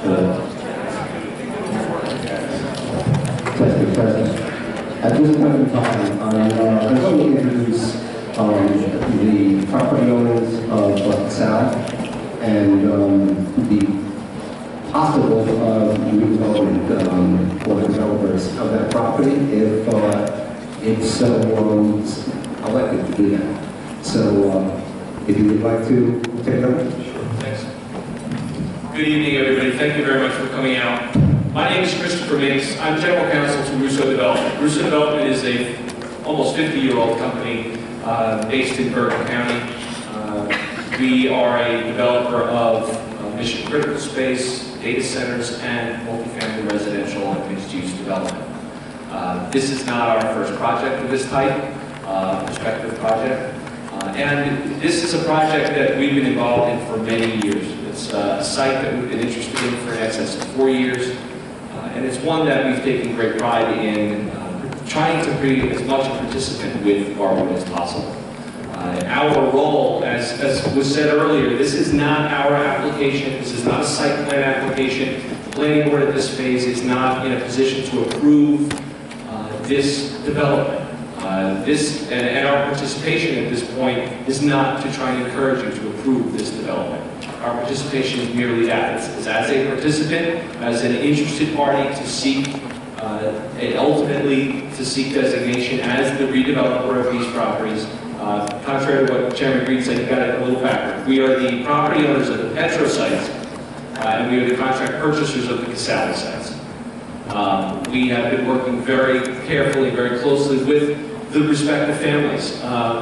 At this point in time, I'm going to introduce the property owners of Casale and the possible redevelopment for the developers of that property if so elected to do that. So if you would like to take it over. Sure, thanks. Good evening, everybody. Thank you very much for coming out. My name is Christopher Minks. I'm General Counsel to Russo Development. Russo Development is a almost 50-year-old company based in Bergen County. We are a developer of mission-critical space, data centers, and multifamily residential and mixed-use development. This is not our first project of this type, prospective project. And this is a project that we've been involved in for many years. It's a site that we've been interested in for in excess of 4 years. And it's one that we've taken great pride in trying to be as much a participant with Garwood as possible. Our role, as was said earlier, this is not our application. This is not a site plan application. The planning board at this phase is not in a position to approve this development. And our participation at this point is not to try and encourage you to approve this development. Our participation is merely that. It's as a participant, as an interested party to seek, and ultimately to seek designation as the redeveloper of these properties. Contrary to what Chairman Green said, you got it a little backward. We are the property owners of the Petro sites, and we are the contract purchasers of the Casale sites. We have been working very carefully, very closely with the respective families.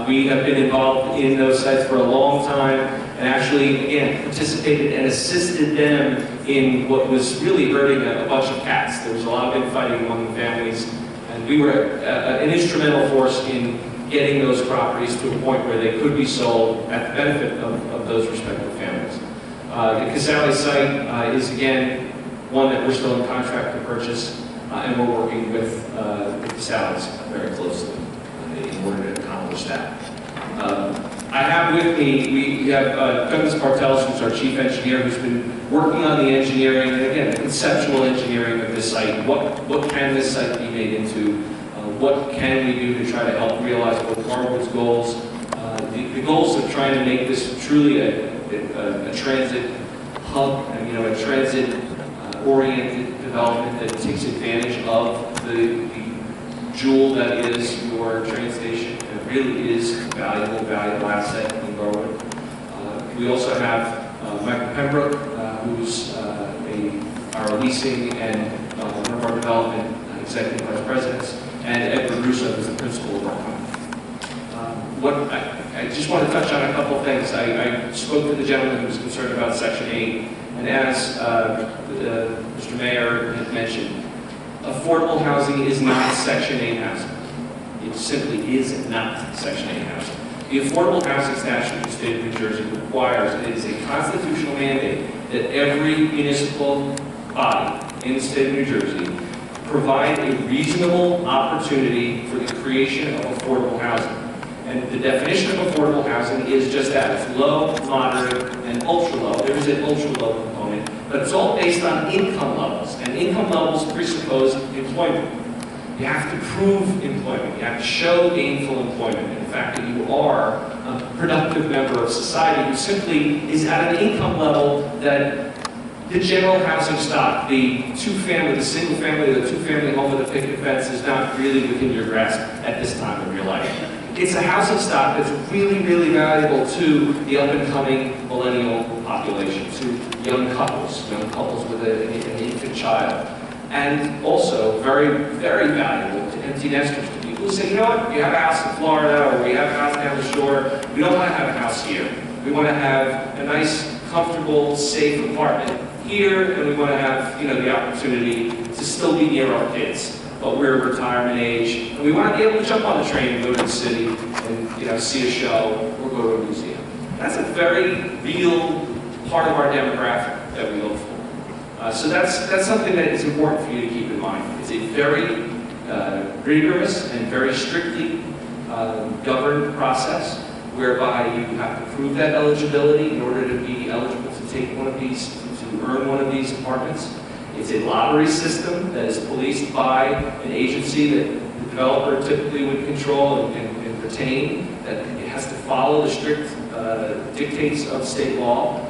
We have been involved in those sites for a long time and actually, again, participated and assisted them in what was really hurting a bunch of cats. There was a lot of infighting among the families, and we were an instrumental force in getting those properties to a point where they could be sold at the benefit of those respective families. The Casale site is, again, one that we're still in contract to purchase, and we're working with the Casales very closely in order to accomplish that. I have with me, we have Douglas Bartels, who's our chief engineer, who's been working on the engineering, and again, the conceptual engineering of this site. What can this site be made into? What can we do to try to help realize what Garwood's goals? The goals of trying to make this truly a transit hub, and a transit-oriented development that takes advantage of the jewel that is your train station. It really is a valuable asset in Garwood. We also have Michael Pembroke, who's our leasing and one of our development executive vice presidents, and Edward Russo, who's the principal of our company. I just want to touch on a couple of things. I spoke to the gentleman who was concerned about Section 8, and as Mr. Mayor had mentioned, affordable housing is not Section 8 housing. It simply is not Section 8 housing. The Affordable Housing Statute in the state of New Jersey requires, it is a constitutional mandate, that every municipal body in the state of New Jersey provide a reasonable opportunity for the creation of affordable housing. And the definition of affordable housing is just that. It's low, moderate, and ultra-low. There is an ultra-low component, but it's all based on income levels. And income levels presuppose employment. You have to prove employment. You have to show gainful employment. And the fact that you are a productive member of society who simply is at an income level that the general housing stock, the two-family, the single-family, the two-family home with a picket fence is not really within your grasp at this time of your life. It's a housing stock that's really, really valuable to the up-and-coming millennial population, to young couples with an infant child, and also very, very valuable to empty nesters, to people who say, you know what, we have a house in Florida, or we have a house down the shore, we don't want to have a house here. We want to have a nice, comfortable, safe apartment here, and we want to have, the opportunity to still be near our kids. But we're retirement age, and we want to be able to jump on the train and go to the city and see a show or go to a museum. That's a very real part of our demographic that we look for. So that's something that is important for you to keep in mind. It's a very rigorous and very strictly governed process, whereby you have to prove that eligibility in order to be eligible to take one of these, to to earn one of these apartments. It's a lottery system that is policed by an agency that the developer typically would control and retain, that it has to follow the strict dictates of state law.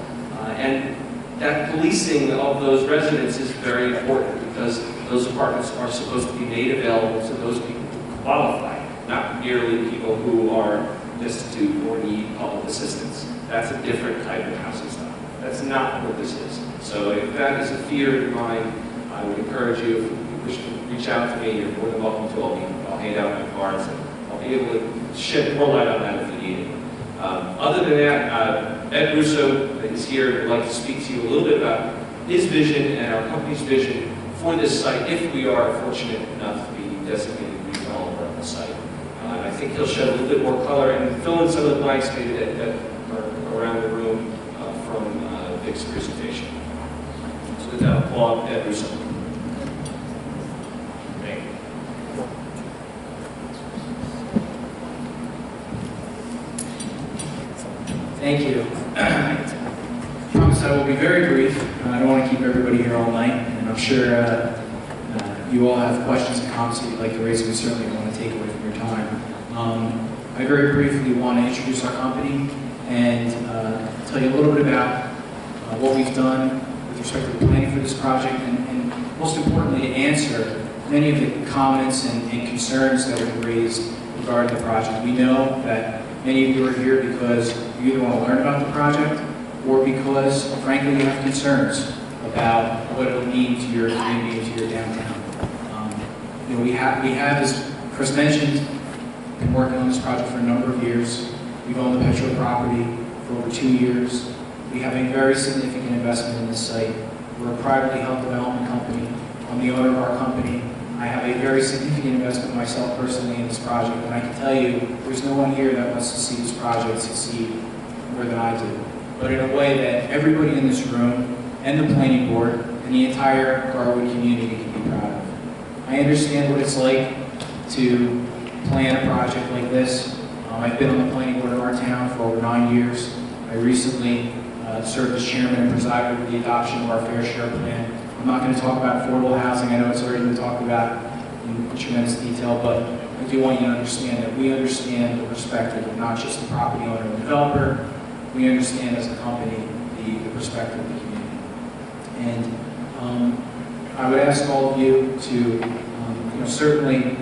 And that policing of those residents is very important because those apartments are supposed to be made available to those people who qualify, not merely people who are destitute or need public assistance. That's a different type of housing style. That's not what this is. So if that is a fear in mind, I would encourage you, if you wish to reach out to me, you're more than welcome to. I'll hand out my cards and I'll be able to shed more light on that if you need it. Other than that, Ed Russo is here and would like to speak to you a little bit about his vision and our company's vision for this site if we are fortunate enough to be designated redeveloper of the site. I think he'll shed a little bit more color and fill in some of the blanks maybe that are around the room from Vic's presentation. So with that, I'll call up Ed Russo. Thank you. I promise I will be very brief. I don't want to keep everybody here all night, and I'm sure you all have questions and comments that you'd like to raise, and we certainly don't want to take away from your time. I very briefly want to introduce our company and tell you a little bit about what we've done with respect to the planning for this project, and most importantly, to answer many of the comments and concerns that were raised regarding the project. We know that many of you are here because you either want to learn about the project or because, frankly, you have concerns about what it will mean to your community and to your downtown. We have, as Chris mentioned, been working on this project for a number of years. We've owned the Petro property for over 2 years. We have a very significant investment in this site. We're a privately held development company. I'm the owner of our company. I have a very significant investment myself personally in this project, and I can tell you there's no one here that wants to see this project succeed more than I do, but in a way that everybody in this room and the planning board and the entire Garwood community can be proud of. I understand what it's like to plan a project like this. I've been on the planning board of our town for over 9 years. I recently served as chairman and presided over the adoption of our fair share plan. I'm not going to talk about affordable housing. I know it's already been talked about in tremendous detail, but I do want you to understand that we understand the perspective of not just the property owner and developer. We understand as a company the perspective of the community. And I would ask all of you to certainly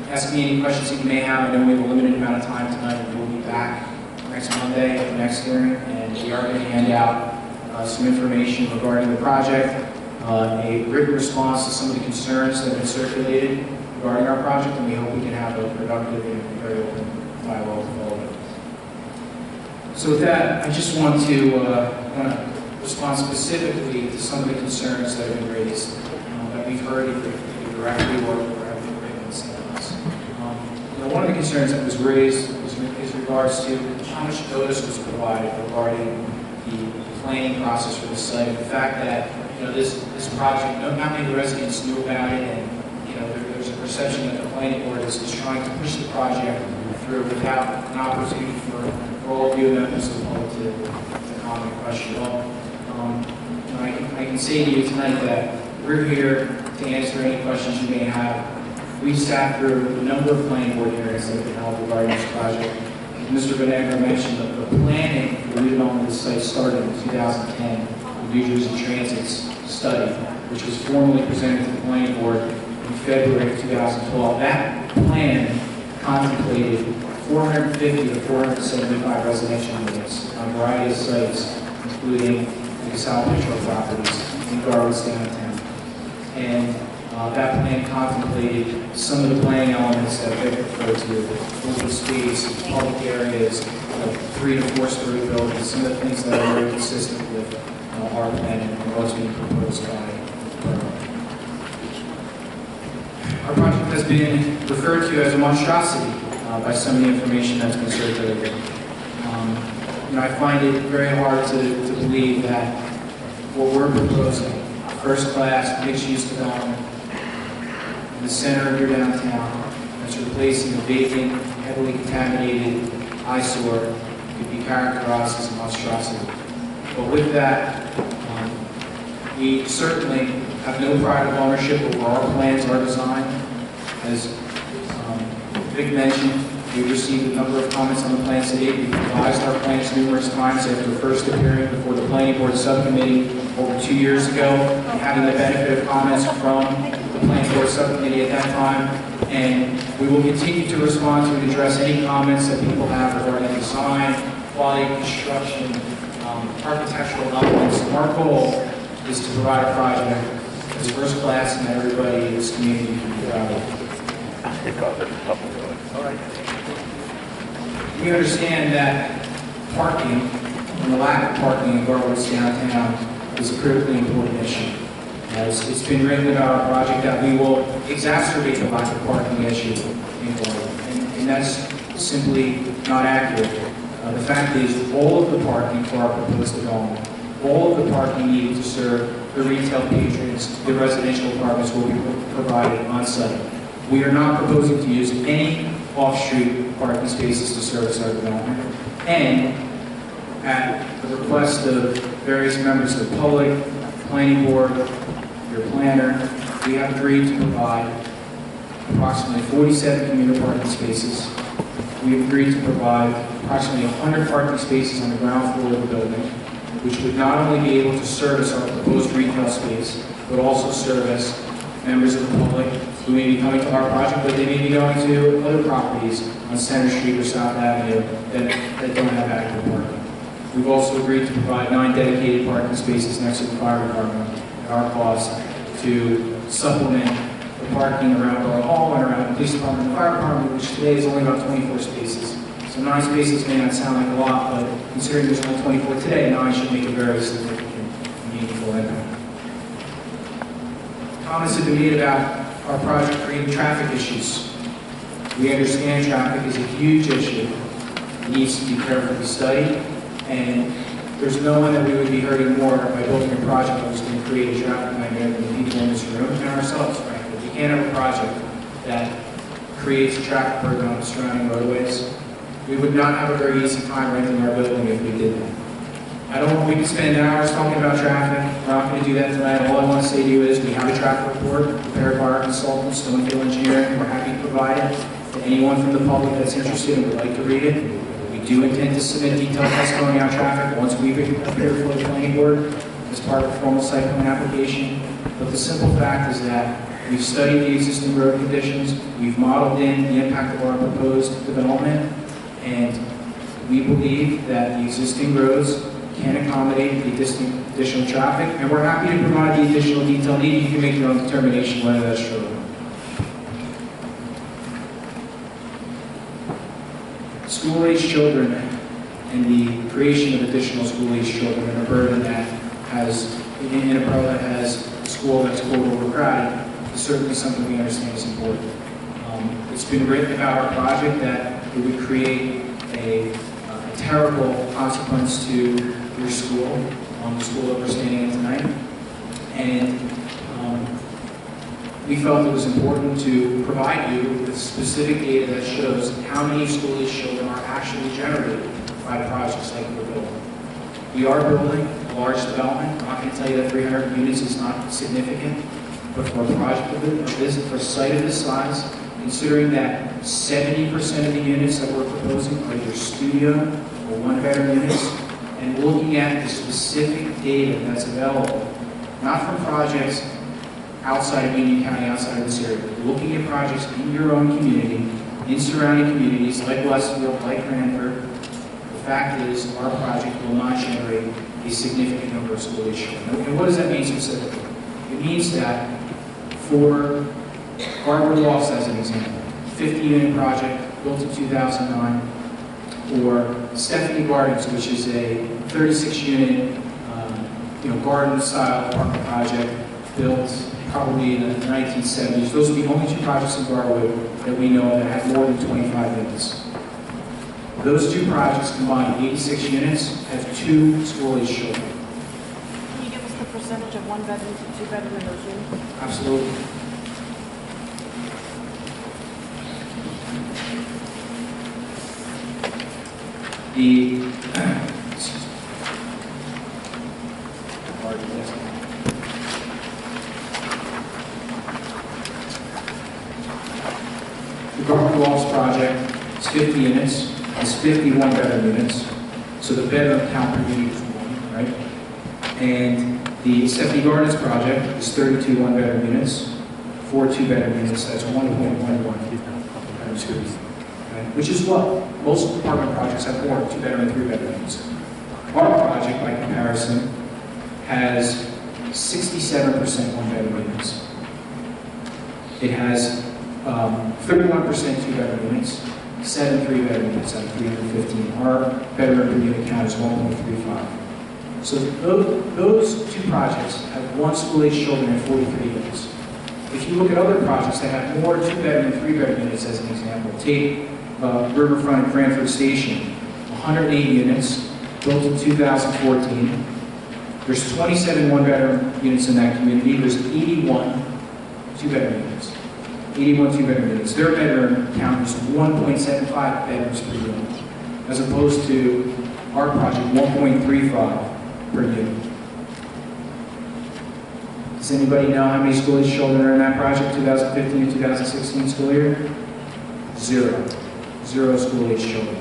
ask me any questions that you may have. I know we have a limited amount of time tonight. We'll be back next Monday at the next hearing, and we are going to hand out some information regarding the project, a written response to some of the concerns that have been circulated regarding our project, and we hope we can have a productive and very open dialogue to follow it. So with that, I just want to respond specifically to some of the concerns that have been raised, that we've heard either directly or have been written to us. One of the concerns that was raised is regards to how much notice was provided regarding the planning process for the site. The fact that this project, not many of the residents knew about it, and there's a perception that the planning board is trying to push the project through without an opportunity for all of you members of the public to comment or question. Well, I can say to you tonight that we're here to answer any questions you may have. We've sat through a number of planning board hearings that have been held regarding this project. As Mr. Vinegar mentioned, the planning for the redevelopment of the site started in 2010 with New Jersey Transit's study, which was formally presented to the planning board in February of 2012. That plan contemplated 450 to 475 residential units on a variety of sites, including the Casale Petro properties in Garwood's downtown. And that plan contemplated some of the planning elements that Vic referred to: open space, public areas, 3 to 4 story buildings, some of the things that are very consistent with our plan and what's being proposed by the borough. Our project has been referred to as a monstrosity by some of the information that's been circulated. I find it very hard to believe that what we're proposing, first-class, mixed-use development in the center of your downtown, that's replacing a vacant, heavily contaminated eyesore, could be characterized as a monstrosity. But with that, We certainly have no pride of ownership over our plans, our design. As Vic mentioned, we've received a number of comments on the plans today. We've revised our plans numerous times after first appearing before the Planning Board Subcommittee over 2 years ago, and having the benefit of comments from the Planning Board Subcommittee at that time. And we will continue to respond to and address any comments that people have regarding design, quality, construction, architectural elements. Our goal is to provide a project that's first class and that everybody in this community can be proud of. We understand that parking and the lack of parking in Garwood's downtown is a critically important issue. As it's been written about our project that we will exacerbate the lack of parking issue in Garwood, and that's simply not accurate. The fact is, all of the parking for our proposed development, all of the parking needed to serve the retail patrons, the residential apartments will be provided on site. We are not proposing to use any off-street parking spaces to service our development. And at the request of various members of the public, planning board, your planner, we have agreed to provide approximately 47 commuter parking spaces. We have agreed to provide approximately 100 parking spaces on the ground floor of the building, which would not only be able to service our proposed retail space, but also service members of the public who may be coming to our project, but they may be going to other properties on Center Street or South Avenue that don't have adequate parking. We've also agreed to provide 9 dedicated parking spaces next to the fire department at our cost to supplement the parking around Borough Hall and around the police department and the fire department, which today is only about 24 spaces. So 9 spaces may not sound like a lot, but considering there's only 24 today, 9 should make a very significant, meaningful impact. Comments have been made about our project creating traffic issues. We understand traffic is a huge issue. It needs to be carefully studied, and there's no one that we would be hurting more by building a project that was going to create a traffic nightmare than the people in this room and ourselves, frankly. You can't have a project that creates a traffic burden on the surrounding roadways. We would not have a very easy time renting our building if we did that. We could spend hours talking about traffic. We're not going to do that tonight. All I want to say to you is we have a traffic report prepared by our consultant, Stonefield Engineering. We're happy to provide it to anyone from the public that's interested and would like to read it. We do intend to submit detailed testimony on traffic once we've appeared before the planning board as part of a formal site plan application. But the simple fact is that we've studied the existing road conditions, we've modeled in the impact of our proposed development, and we believe that the existing roads can accommodate the additional traffic, and we're happy to provide the additional detail needed. You can make your own determination whether that's true or not. School-aged children and the creation of additional school-aged children in a burden that has, in a borough that has a school that's quote overcrowded is certainly something we understand is important. It's been written about our project that it would create a terrible consequence to your school, the school that we're standing in tonight. And we felt it was important to provide you with specific data that shows how many school-aged children are actually generated by projects like we're building. We are building a large development. I'm not going to tell you that 300 units is not significant, but for a project of this, for a site of this size, considering that 70% of the units that we're proposing are either studio or one-bedroom units, and looking at the specific data that's available, not from projects outside of Union County, outside of this area, but looking at projects in your own community, in surrounding communities like Westfield, like Cranford, the fact is our project will not generate a significant number of school-aged children. And what does that mean specifically? It means that for Garwood Lofts, as an example, 50-unit project built in 2009, or Stephanie Gardens, which is a 36-unit garden-style apartment project built probably in the 1970s. Those are the only 2 projects in Garwood that we know that have more than 25 units. Those 2 projects combined, 86 units, have 2 school-aged children. Can you give us the percentage of 1-bedroom to 2-bedroom in those units? Absolutely. It's 50 units. It's 51 bedroom units. So the bedroom count per unit is 1, right? And the Stephanie Gardens project is 32 one-bedroom units, 4 two-bedroom units. That's 1.11 bedroom square feet, okay? Which is low. Most apartment projects have more, 2-bedroom and 3-bedroom units. Our project, by comparison, has 67% one-bedroom units. It has 31% two-bedroom units, 7 3-bedroom units out of 315. Our bedroom per unit count is 1.35. So those two projects have 1 school-age children and 43 units. If you look at other projects that have more 2-bedroom and 3-bedroom units, as an example, take Riverfront and Cranford Station, 108 units, built in 2014. There's 27 one-bedroom units in that community. There's 81 two-bedroom units. 81 two-bedroom units. Their bedroom count is 1.75 bedrooms per unit, as opposed to our project, 1.35 per unit. Does anybody know how many school-age children are in that project, 2015 to 2016 school year? 0. 0 school-age children.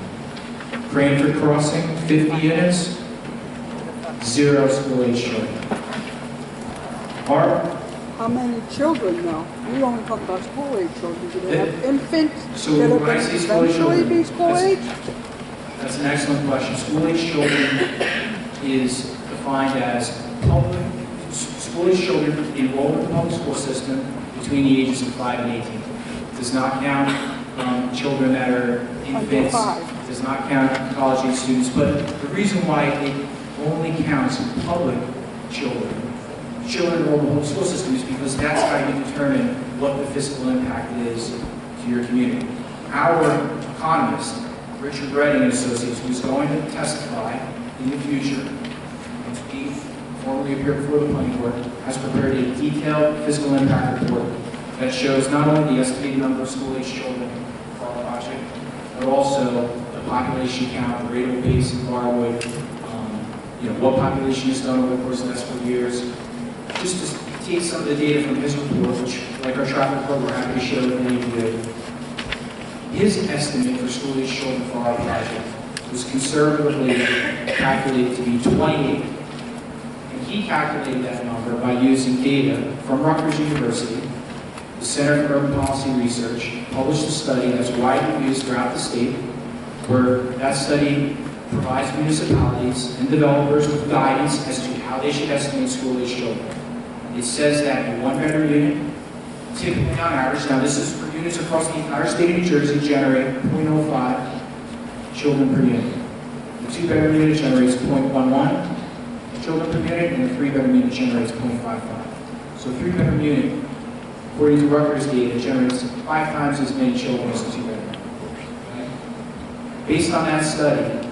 Cranford Crossing, 50 units, 0 school-age children. How many children now? We only talk about school-age children. Do they have infants So that are when I going to say school-age eventually children, be school-age? That's an excellent question. School-age children is defined as school-age children enrolled in the public school system between the ages of 5 and 18. It does not count children that are infants. It does not count college-age students. But the reason why it only counts public children enrolled in the public school system is because that's how you determine what the fiscal impact is to your community. Our economist, Richard Redding and Associates, who's going to testify in the future, and to be formally appear before the planning board, has prepared a detailed fiscal impact report that shows not only the estimated number of school-age children for our project, but also the population count, the rate of base in Garwood, what population is done over the course of the last 4 years. Just to take some of the data from his report, which, like our traffic report, we're happy to share with any of you. His estimate for school-age children for our project was conservatively calculated to be 28. And he calculated that number by using data from Rutgers University, the Center for Urban Policy Research, published a study that's widely used throughout the state, where that study provides municipalities and developers with guidance as to how they should estimate school-age children. It says that a 1-bedroom unit, typically on average, now this is for units across the entire state of New Jersey, generate 0.05 children per unit. The 2-bedroom unit generates 0.11 children per unit, and the 3-bedroom unit generates 0.55. So a 3-bedroom unit, according to Rutgers data, generates 5 times as many children as a 2-bedroom. Okay? Based on that study,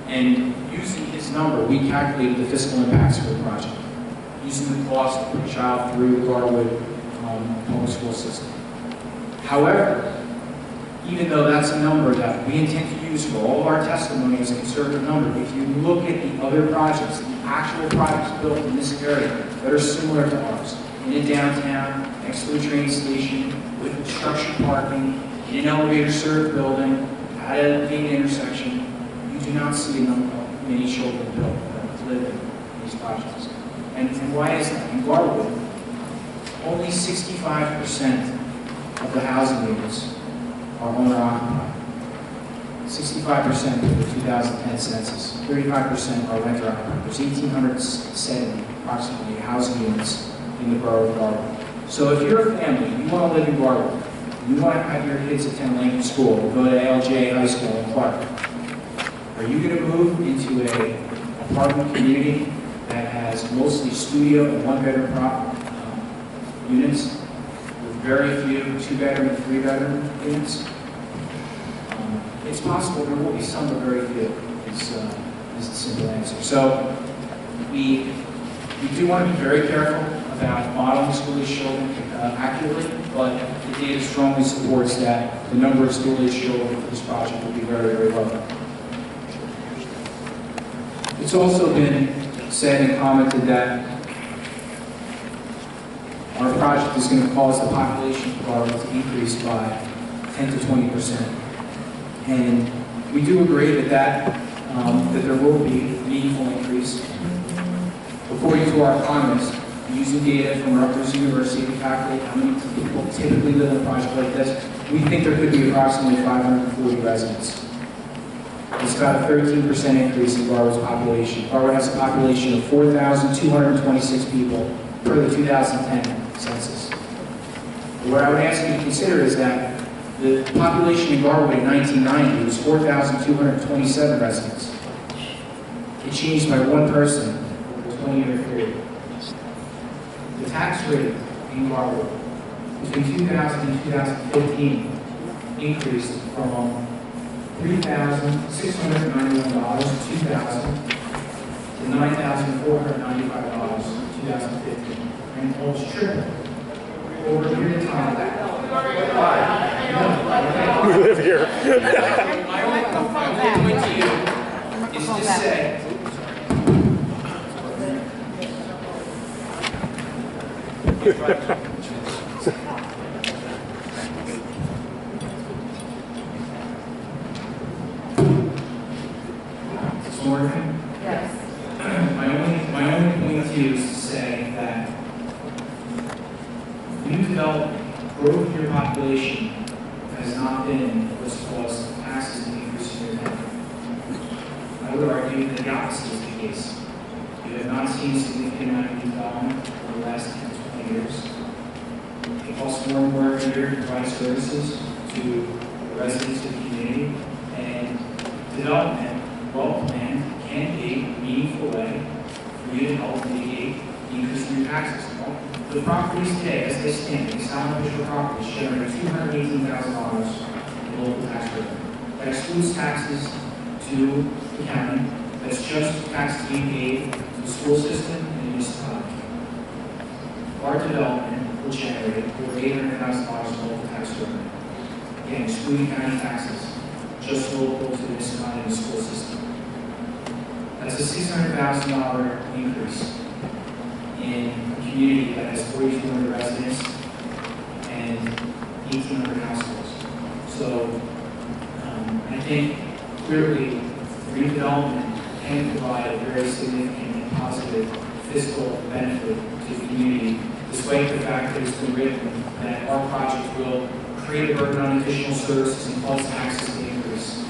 and using his number, we calculated the fiscal impacts for the project, using the cost to put a child through the Garwood public school system. However, even though that's a number that we intend to use for all of our testimony as a conservative number, if you look at the other projects, the actual projects built in this area that are similar to ours, in a downtown, next to a train station, with structured parking, in an elevator-served building, at a main intersection, you do not see many children built that live in these projects. And why is that? In Garwood, only 65% of the housing units are owner-occupied. 65% of the 2010 census. 35% are renter-occupied. There's 1,870 approximately housing units in the borough of Garwood. So if you're a family, you want to live in Garwood, you want to have your kids attend Lincoln School, or go to ALJ High School in Clark, are you going to move into an apartment community that has mostly studio and 1-bedroom units, with very few 2-bedroom and 3-bedroom units? It's possible there will be some, but very few. Is the simple answer. So we do want to be very careful about modeling school-age children accurately, but the data strongly supports that the number of school-age children for this project will be very, very low. It's also been said and commented that our project is going to cause the population of Garwood to increase by 10 to 20%. And we do agree that there will be a meaningful increase. According to our economist, using data from Rutgers University to calculate how many people typically live in a project like this, we think there could be approximately 540 residents. It's about a 13% increase in Garwood's population. Garwood has a population of 4,226 people per the 2010 census. What I would ask you to consider is that the population in Garwood in 1990 was 4,227 residents. It changed by one person over a 20-year period. The tax rate in Garwood between 2000 and 2015 increased from $3,691 in 2000 to $9,495 in 2015, and almost tripled over a period of time. We live here. My only point to you is to say, Yes. my only point to you is to say that new development, growth in your population has not been what's caused taxes to increase in your town. I would argue that the opposite is the case. You have not seen significant amount of development over the last 10 to 20 years. It costs more and more every year to provide services to the residents of the community, and development, well planned, can be a meaningful way for you to help mitigate the increase in your taxes. The properties today, as they stand, these non-official properties generate $218,000 in local tax revenue. That excludes taxes to the county. That's just taxes being paid to the school system and the municipality. Our development will generate over $800,000 in local tax revenue. Again, excluding county taxes, just local to the municipality and the school system. That's a $600,000 increase in a community that has 4,200 residents and 1,800 households. So I think clearly redevelopment can provide a very significant and positive fiscal benefit to the community, despite the fact that it's been written that our project will create a burden on additional services and cause taxes to increase,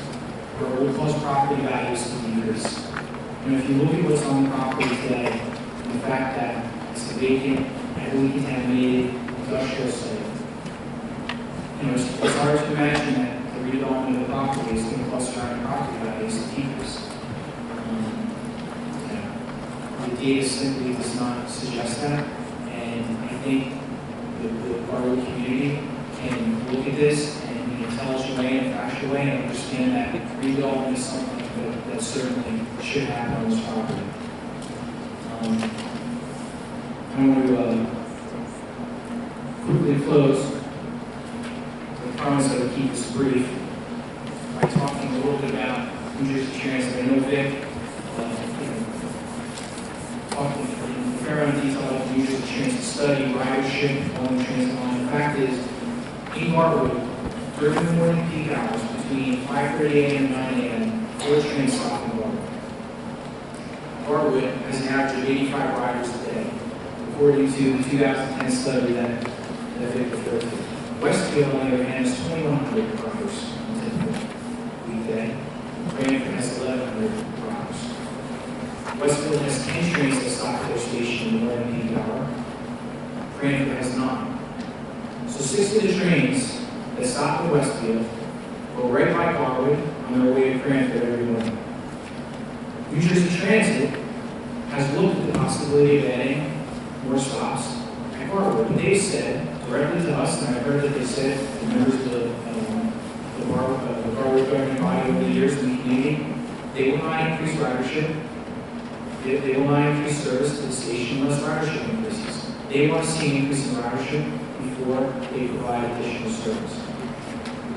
or it will cause property values to decrease. And if you look at what's on the property today, the fact that it's a vacant, heavily contaminated industrial site, it's hard to imagine that the redevelopment of the property is going to cause surrounding property values to decrease. The data simply does not suggest that, and I think the Garwood community can look at this in an intelligent way and factual way and understand that redevelopment is something that certainly should happen on this property. I'm going to quickly close. I promise I would keep this brief by talking a little bit about New Jersey Transit. I know Vic talked in a fair amount of detail about the New Jersey Transit study, ridership on the transit line. The fact is, in Garwood, during the morning peak hours between 5:30 a.m. and 9 a.m., 4 trains stop in Garwood. Garwood has an average of 85 riders a day, according to the 2010 study that Vic referred to. Westfield, on the other hand, has 2,100 riders on a typical weekday. Cranford has 1,100 riders. Westfield has 10 trains that stop at their station in the morning peak hour. Cranford has 9. So 6 of the trains that stop at Westfield go right by Garwood on their way to Cranford every morning. New Jersey Transit has looked at the possibility of adding more stops at Garwood. But they said directly to us, and I've heard that they said to members of the Garwood governing body over the years in the community, they will not increase ridership. They will not increase service to the station unless ridership increases. They want to see an increase in ridership before they provide additional service.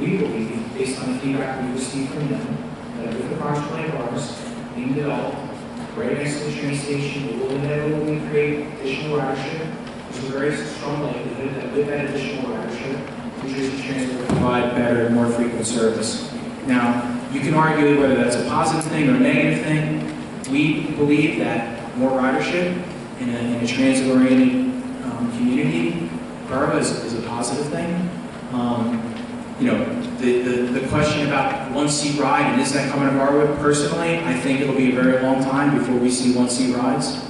We believe, based on the feedback we've received from them, that with the project like ours being developed right next to the train station, we will inevitably create additional ridership. There's a very strong likelihood that with that additional ridership, New Jersey Transit will provide better and more frequent service. Now, you can argue whether that's a positive thing or a negative thing. We believe that more ridership in a transit-oriented community, borough is a positive thing. You know, the question about one-seat ride, and is that coming to Garwood? Personally, I think it'll be a very long time before we see one-seat rides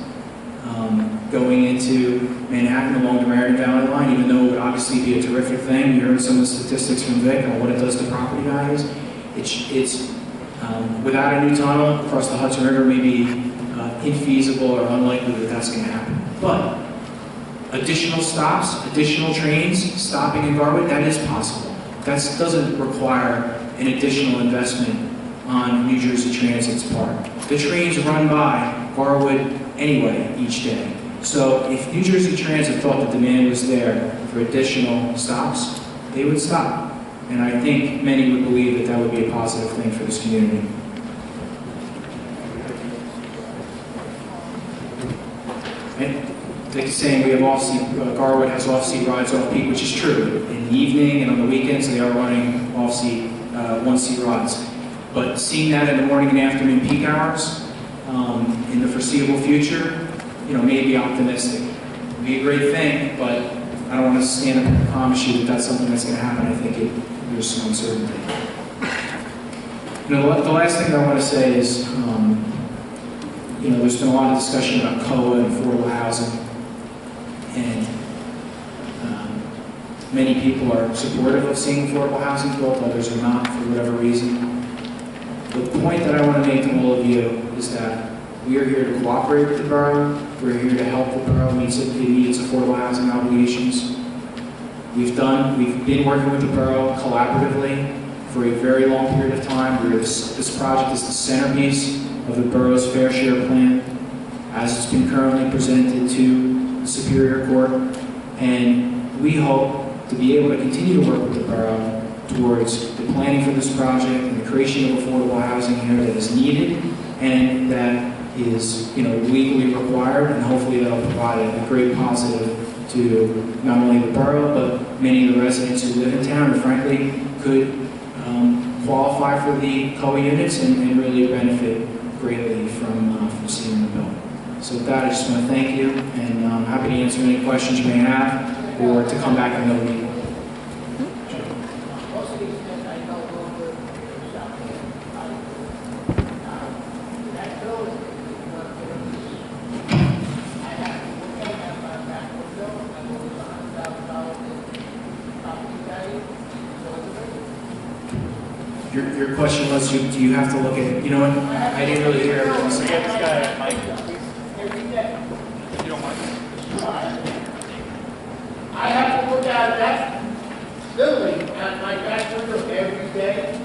going into Manhattan along the Marion Valley line, even though it would obviously be a terrific thing. You heard some of the statistics from Vic on what it does to property values. It's without a new tunnel across the Hudson River, maybe infeasible or unlikely that that's going to happen. But additional stops, additional trains stopping in Garwood, that is possible. That doesn't require an additional investment on New Jersey Transit's part. The trains run by Garwood anyway each day. So if New Jersey Transit thought the demand was there for additional stops, they would stop. And I think many would believe that that would be a positive thing for this community. And like saying we have off-seat, Garwood has off-seat rides off-peak, which is true. In the evening and on the weekends, they are running off-seat, one-seat rides. But seeing that in the morning and afternoon peak hours, in the foreseeable future, you know, may be optimistic. It'd be a great thing, but I don't want to stand up and promise you that that's something that's going to happen. I think there's some uncertainty. You know, the last thing I want to say is, you know, there's been a lot of discussion about COA and affordable housing, and many people are supportive of seeing affordable housing built, others are not for whatever reason. The point that I want to make to all of you is that we are here to cooperate with the borough. We're here to help the borough meet its affordable housing obligations. We've been working with the borough collaboratively for a very long period of time. This project is the centerpiece of the borough's fair share plan, as it's been currently presented to the Superior Court. And we hope to be able to continue to work with the borough towards the planning for this project and the creation of affordable housing here that is needed and that is, you know, legally required, and hopefully that'll provide a great positive to not only the borough but many of the residents who live in town and frankly could qualify for the COA units and really benefit greatly from seeing the bill. So with that, I just want to thank you, and I'm happy to answer any questions you may have or to come back another meeting. Your question was, do you have to look at, you know what, I didn't really hear everything. So get this guy a mic. If you don't mind. I have to look at that building at my back window every day.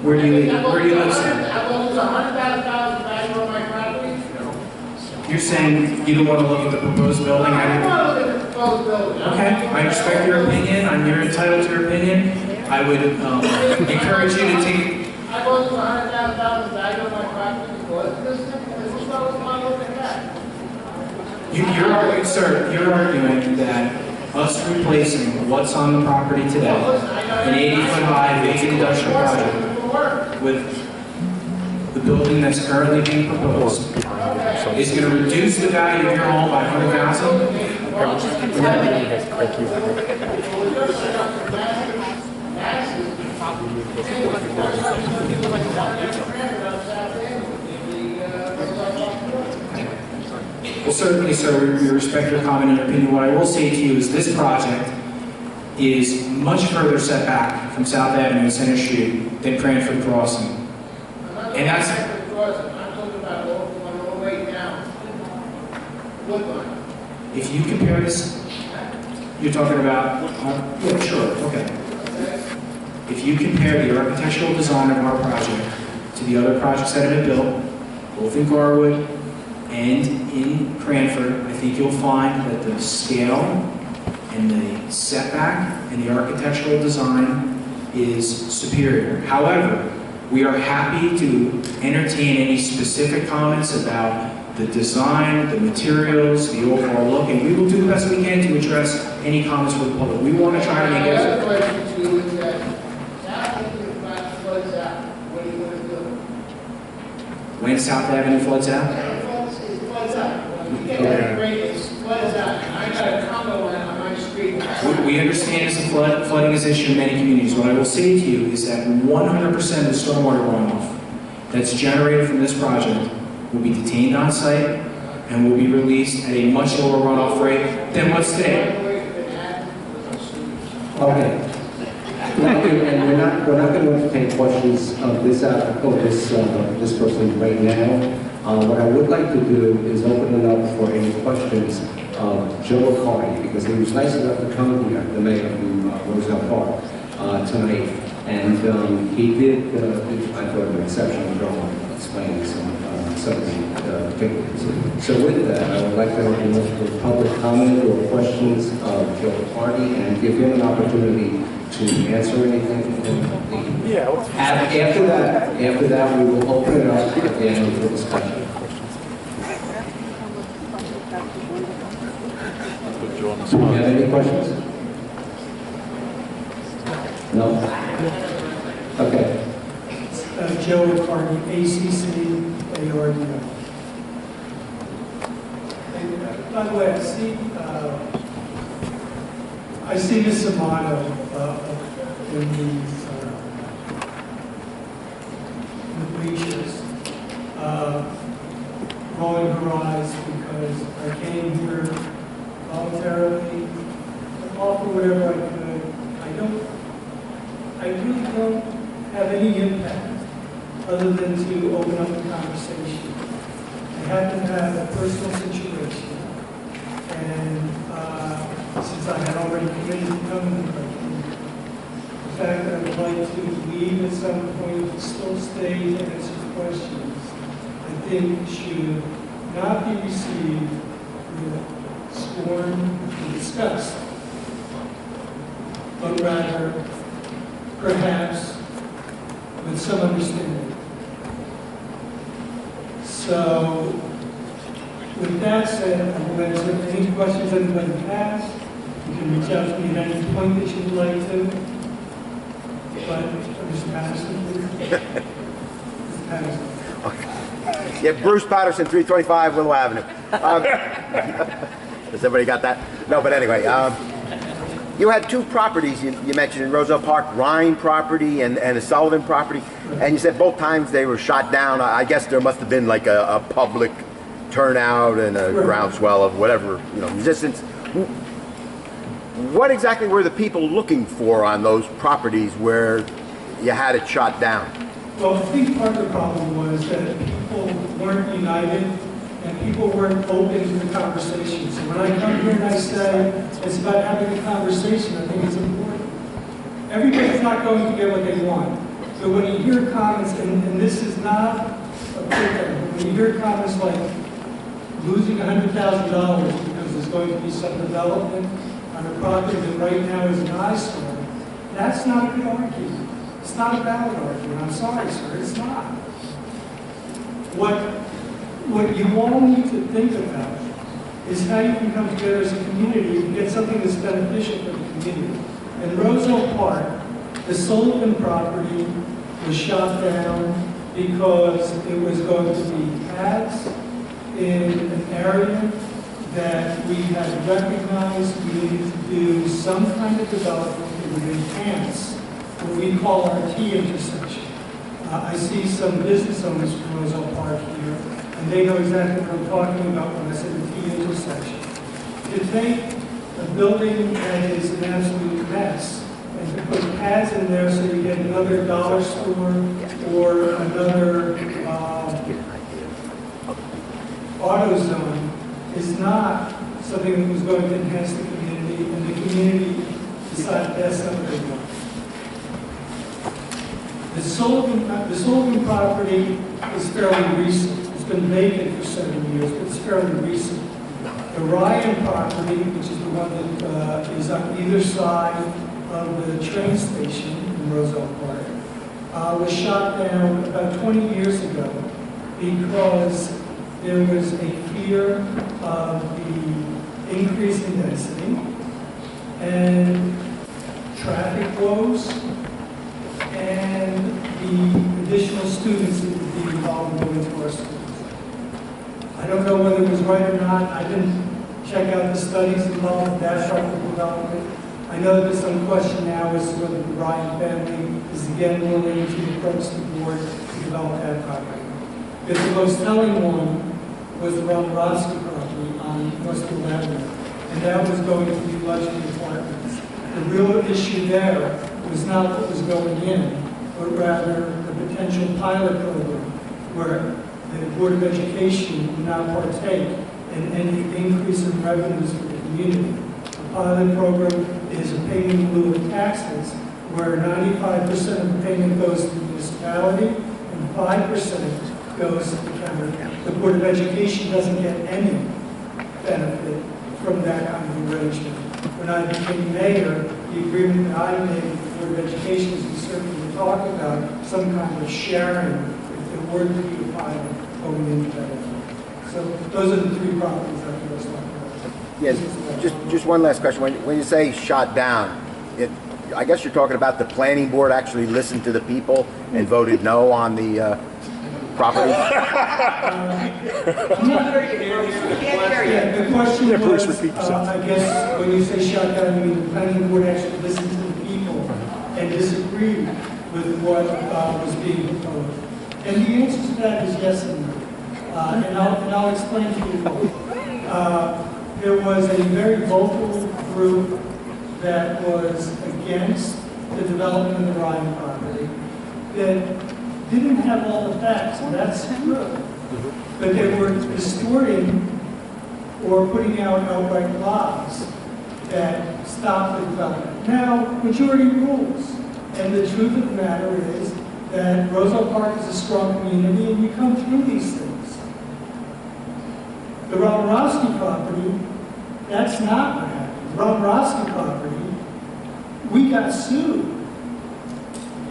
Where do you live? Where do you live, sir? I lose $100,000 value on my property. You're saying you don't want to look at the proposed building? I don't want to look at the proposed building. Okay, I respect your opinion. You're entitled to your opinion. I would encourage you to take... I lose $100,000 value on my property because of this thing. This is what I want to look at that. You're arguing, sir, you're arguing that us replacing what's on the property today, an 80-foot high vacant industrial project, with the building that's currently being proposed, is going to reduce the value of your home by $100,000? Well, certainly, sir, we respect your comment and your opinion. What I will say to you is this project is much further set back from South Avenue and Center Street than Cranford Crossing. And that's... I'm talking about all the way down. Woodline. If you compare this, you're talking about... yeah, sure, okay. If you compare the architectural design of our project to the other projects that have been built, both in Garwood and in Cranford, I think you'll find that the scale and the setback and the architectural design is superior. However, we are happy to entertain any specific comments about the design, the materials, the overall look, and we will do the best we can to address any comments from the public. We want to try to make it... The other question too is that South Ave is about when South Avenue floods out? It floods out. When we get that rain, it floods out. And I got a condo on my street. We understand flooding is an issue in many communities. What I will say to you is that 100% of the stormwater runoff that's generated from this project will be detained on site and will be released at a much lower runoff rate than what's today. Okay. Thank you, and we're not going to entertain questions of this this person right now. What I would like to do is open it up for any questions of Joe McCarty, because he was nice enough to come here, the mayor of Roosevelt Park, tonight, and he did, I thought, an exceptional job explaining some of the particulars. So with that, I would like to open up for public comment or questions of Joe McCarty and give him an opportunity to answer anything. Yeah. After that, we will open it up again for discussion. Do you have any questions? No? Okay. Joe McCarty, ACC, ARDO. By the way, I see this motto in the bleachers. Rolling her eyes because I came here voluntarily to offer whatever I could. I really don't have any impact other than to open up the conversation. I happen to have a personal situation, and since I had already committed to coming, the fact that I would like to leave at some point and still stay to answer questions, I think should not be received with scorn and disgust, but rather, perhaps, with some understanding. So, with that said, I will answer any questions anybody has. You can reach out to me at any point that you'd like to. But, Mr. Patterson, please. Mr. Patterson. Yeah, Bruce Patterson, 325 Willow Avenue. Has everybody got that? No, but anyway, you had two properties you mentioned in Roosevelt Park, Rhine property and a Sullivan property, and you said both times they were shot down. I guess there must have been like a public turnout and a groundswell of whatever, resistance. What exactly were the people looking for on those properties where you had it shot down? Well, I think part of the problem was that people weren't united and people weren't open to the conversation. So when I come here and I say it's about having a conversation, I think it's important. Everybody's not going to get what they want. So when you hear comments, and this is not a criticism, when you hear comments like losing $100,000 because there's going to be some development on a property that right now is an eyesore, that's not a good argument. It's not a valid argument. I'm sorry, sir, it's not. What you all need to think about is how you can come together as a community and get something that's beneficial for the community. In Roosevelt Park, the Sullivan property was shot down because it was going to be pads in an area that we had recognized we needed to do some kind of development that would enhance what we call our T intersection. I see some business owners from Roosevelt Park here, and they know exactly what I'm talking about when I say the T intersection. To take a building that is an absolute mess and to put pads in there so you get another dollar store or another auto zone is not something that was going to enhance the community, and the community decided that's not what they want. The Sullivan property is fairly recent. It's been vacant for 7 years, but it's fairly recent. The Ryan property, which is the one that is on either side of the train station in Roosevelt Park, was shot down about 20 years ago because there was a fear of the increase in density and traffic flows and the additional students that would be involved in going to our schools. I don't know whether it was right or not. I didn't check out the studies involved in that type of development. I know there's some question now as to whether the Ryan family is again willing to approach the board to develop that property. Because the most telling one was the Romanovsky property on Westfield Avenue, and that was going to be luxury apartments. The real issue there was not what was going in, but rather the potential pilot program where the Board of Education would not partake in any increase in revenues for the community. The pilot program is a payment in lieu of taxes, where 95% of the payment goes to the municipality and 5% goes to the county. The Board of Education doesn't get any benefit from that kind of arrangement. When I became mayor, the agreement that I made with the Board of Education is we certainly would talk about some kind of sharing if there were to be a pilot going into that. So those are the three properties that I was talking about. Yes, just one last question. When you say shot down, I guess you're talking about the planning board actually listened to the people and voted no on the property? The question was, I guess, when you say shut down, you mean the planning board actually listened to the people and disagreed with what was being proposed. And the answer to that is yes and no. And I'll explain to you why. There was a very vocal group that was against the development of the Ryan property that didn't have all the facts, and that's true. But they were distorting or putting out outright lies that stopped the development. Now, majority rules. And the truth of the matter is that Roselle Park is a strong community, and you come through these things. The Romanovsky property, that's not what happened. The Romanovsky property, we got sued.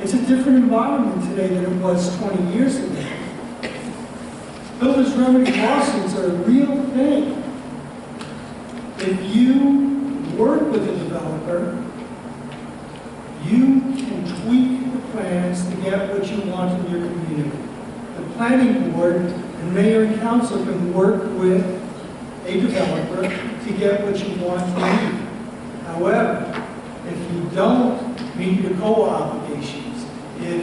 It's a different environment today than it was 20 years ago. Builders' remedy lawsuits are a real thing. If you work with a developer, you can tweak the plans to get what you want in your community. The planning board and mayor and council can work with a developer to get what you want to need. However, if you don't meet your co-obligations, if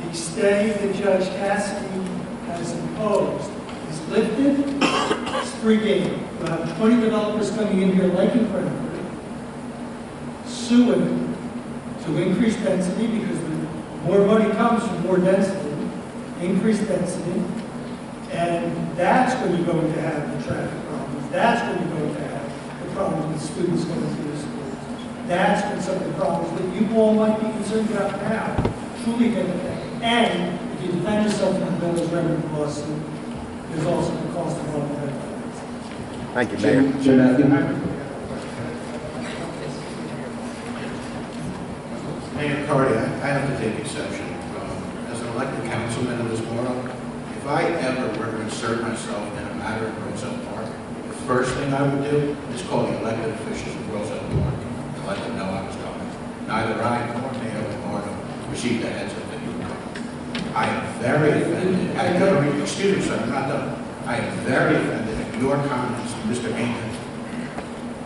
the stay that Judge Casale has imposed is lifted, it's free game. You'll have 20 developers coming in here like incredibly, suing to increase density because more money comes from more density, increased density, and that's when you're going to have the traffic problems. That's when you're going to have the problems with students going to the schools. That's when some of the problems that you all might be concerned about now truly get affected. And if you defend yourself from the builder's remedy lawsuit, there's also the cost of all of that. Thank you, Mayor. Jim Matthew. Mayor Carty, I have to take exception. As an elected councilman of this borough, if I ever were to insert myself in a matter of Roselle Park, the first thing I would do is call the elected officials of Roselle Park and let them know I was coming. Neither I nor Mayor Lombardo received the heads up that you were coming. I am very offended. Excuse me, sir, I'm not done. I am very offended at your comments, Mr. Haynes.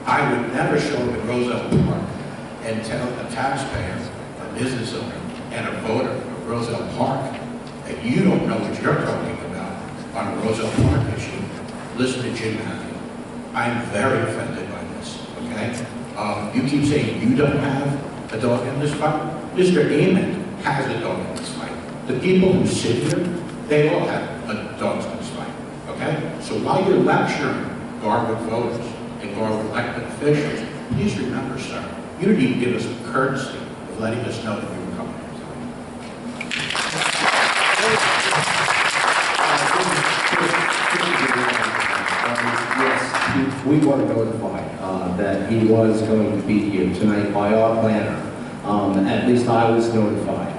I would never show up at Roselle Park and tell a taxpayer, a business owner, and a voter of Roselle Park that you don't know what you're talking about on a Roselle Park issue. Listen to Jim Matthew. I am very offended by this, okay? You keep saying you don't have a dog in this fight. Mr. Amon has a dog in this fight. The people who sit here, they all have a dog in this fight, okay? So while you're lecturing Garwood voters and Garwood elected officials, please remember, sir, you didn't even give us a courtesy of letting us know that you were coming. Yes, we were notified that he was going to be here tonight by our planner. At least I was notified.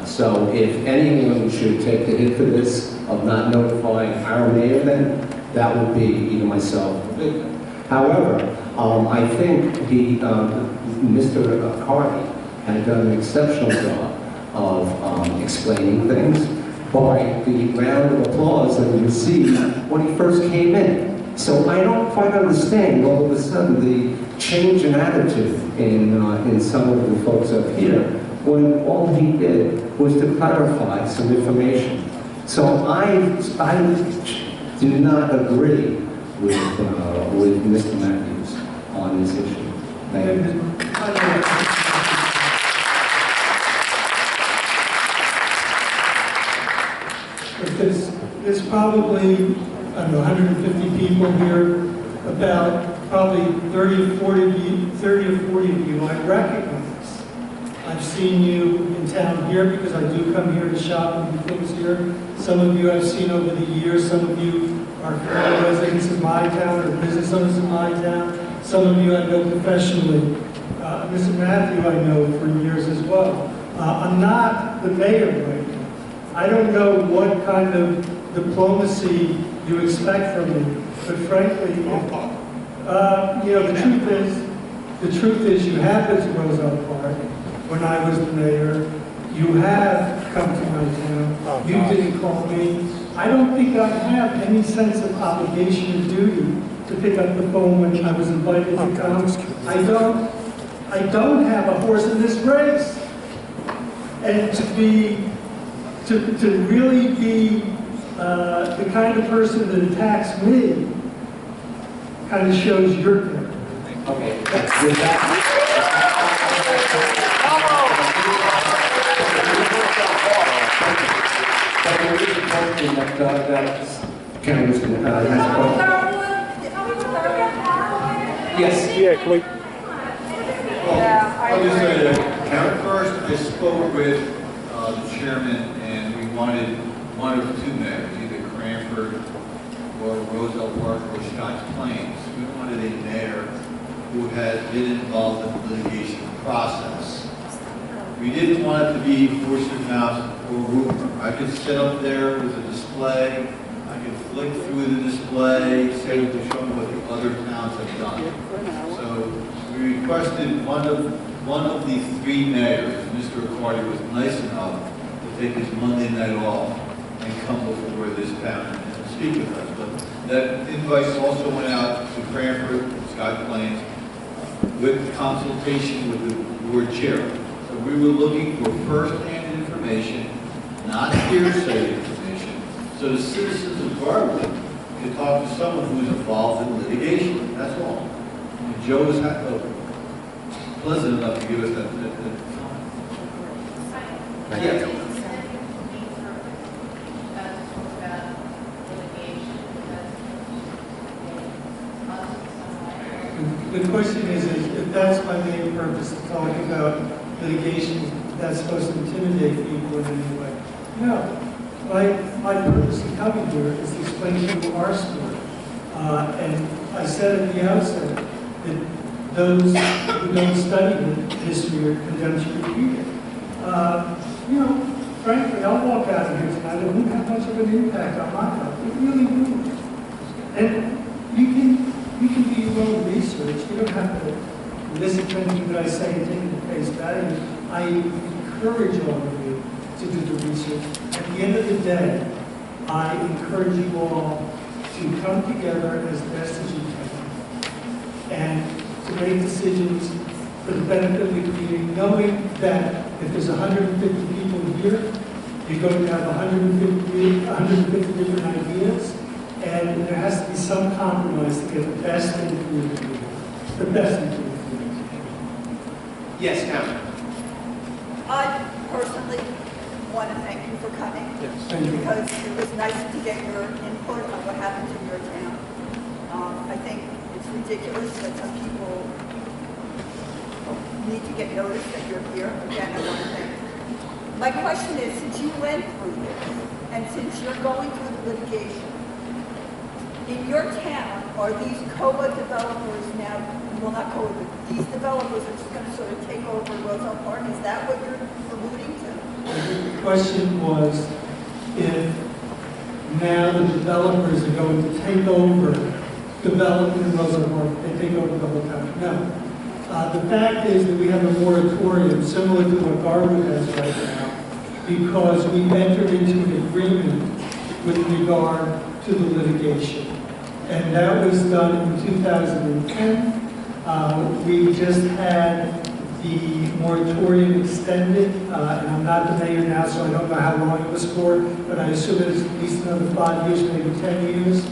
So if anyone should take the hit for this of not notifying our mayor, then that would be either myself or Victor. However, I think Mr. Carty had done an exceptional job of explaining things. by the round of applause that we received when he first came in. So I don't quite understand all of a sudden the change in attitude in some of the folks up here when all he did was to clarify some information. So I do not agree with Mr. Matthews on this issue. Thank you. There's probably, I don't know, 150 people here, about probably 30 or 40 of you I recognize. I've seen you in town here because I do come here to shop and do things here. Some of you I've seen over the years. Some of you are fellow residents of my town or business owners in my town. Some of you I know professionally. Mr. Matthew I know for years as well. I'm not the mayor right now. I don't know what kind of diplomacy you expect from me, but frankly, you know, the truth is you have been to Roselle Park when I was the mayor. You have come to my town. You didn't call me. I don't think I have any sense of obligation or duty to pick up the phone when I was invited to come. I don't have a horse in this race. And to really be the kind of person that attacks me kind of shows your character. Okay. With that. Congressman has a question. Yes. Yeah, can we? I'll just say that first I spoke with the chairman and we wanted one of two mayors, either Cranford or Roselle Park or Scotts Plains. We wanted a mayor who had been involved in the litigation process. We didn't want it to be force of mouth or rumor. I could sit up there with a display, I could flick through the display, say to show them what the other towns have done. So we requested one of the three mayors. Mr. Accardi was nice enough to take his Monday night off and come before this town and speak with us. But that invite also went out to Cranford, Scotts Plains, with consultation with the board chair. So we were looking for first-hand information, not hearsay information, so the citizens of Garwood can talk to someone who's involved in litigation. That's all. And Joe was pleasant enough to give us that time. Yes. The question is if that's my main purpose, to talk about litigation, that's supposed to intimidate people in any way. No. My purpose in coming here is to explain to you our story. And I said at the outset that those who don't study history are condemned to repeat it. You know, frankly, I'll walk out of here tonight and it won't have much of an impact on my life. It really won't. And you can do your own research. You don't have to listen to anything that I say and take it at face value. I encourage all of you to do the research. At the end of the day, I encourage you all to come together as best as you can and to make decisions for the benefit of the community, knowing that if there's 150 people here, you're going to have 150 different ideas, and there has to be some compromise to get the best thing for your community. The best thing for your community. Yes, Councilman. I personally want to thank you for coming. Yes, thank you. Because it was nice to get your input on what happened in your town. I think it's ridiculous that some people need to get noticed that you're here. Again, I want to thank you. My question is, since you went through this, and since you're going through the litigation, in your town, are these COA developers now, well not COA, but these developers are just going to sort of take over Roselle Park? Is that what you're alluding to? The question was if now the developers are going to take over development in Roselle Park, they take over the whole town. No. The fact is that we have a moratorium similar to what Garwood has right now, because we entered into an agreement with regard to the litigation. And that was done in 2010. We just had the moratorium extended, and I'm not the mayor now, so I don't know how long it was for, but I assume it was at least another 5 years, maybe 10 years.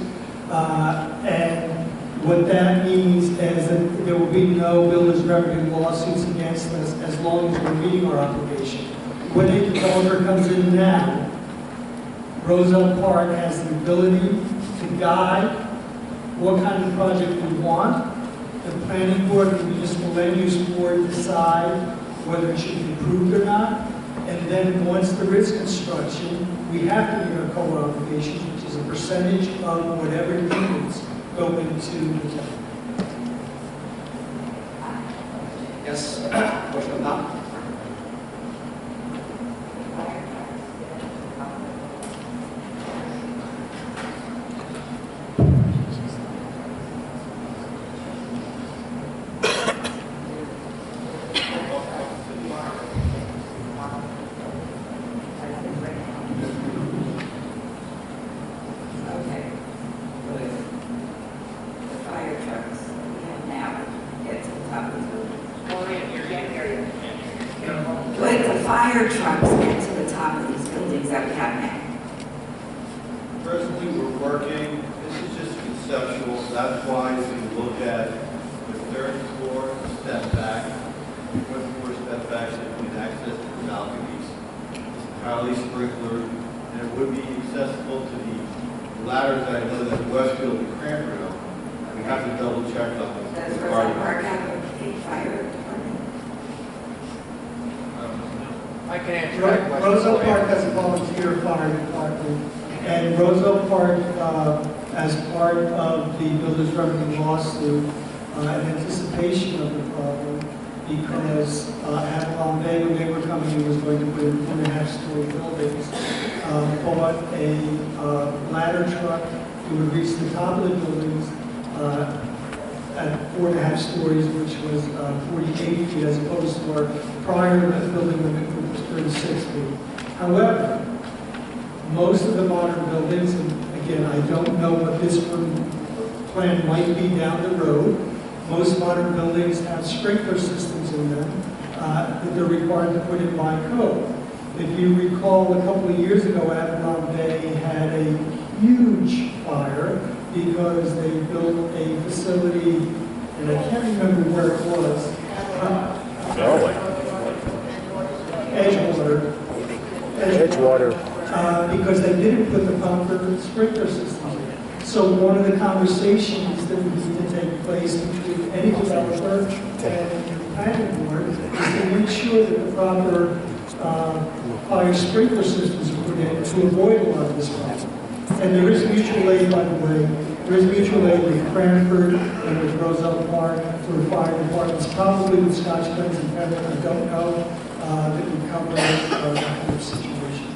And what that means is that there will be no builders revenue lawsuits against us as long as we're meeting our obligation. When a developer comes in now, Roosevelt Park has the ability to guide what kind of project we want. The planning board and the municipal land use board decide whether it should be approved or not. And then once there is construction, we have to meet our core obligations, which is a percentage of whatever units go into the town. Yes, question on that? Fire trucks get to the top of these buildings that we have now? Presently, we're working, this is just conceptual, that's why if you look at the third floor, step back, fourth floor, step back, so you can access the balconies. It's entirely sprinklered, and it would be accessible to the ladders that I know that Westfield and Cranford own. We have to double check on them. Does Roosevelt Park have a fire department? I can answer that question. Roosevelt Park has a volunteer fire department, and Roosevelt Park, as part of the builders revenue lawsuit, in anticipation of the problem, because Avalon Bay, when they were coming in, was going to put in 4.5-story buildings, bought a ladder truck. It would reach the top of the buildings at 4.5 stories, which was 48 feet, as opposed to our prior building limit, which was 36 feet. However, most of the modern buildings, and again, I don't know what this plan might be down the road, most modern buildings have sprinkler systems in them that they're required to put in by code. If you recall, a couple of years ago, Avalon Bay had a huge fire because they built a facility, and I can't remember where it was. Edgewater. Because they didn't put the pumper sprinkler system in. So one of the conversations that would need to take place between any developer and the planning board is to make sure that the proper fire sprinkler systems are put in to avoid a lot of this problem. And there is mutual aid, by the way. There is mutual aid with Cranford and with Roosevelt Park for the fire departments, probably with Scotch Plains and Petro, I don't know, that would cover that kind of situation.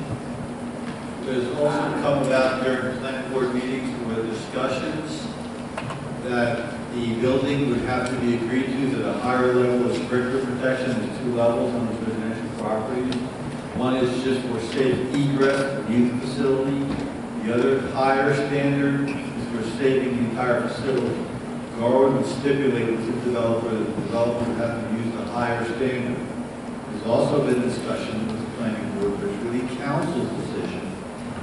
There's also come about during planning board meetings where discussions that the building would have to be agreed to that a higher level of sprinkler protection. There's 2 levels on these residential properties. One is just for safe egress of the youth facility. The other higher standard is for saving the entire facility. Garwood would stipulate to the developer that the developer would have to use the higher standard. There's also been discussion with the planning board, but it's really council's decision.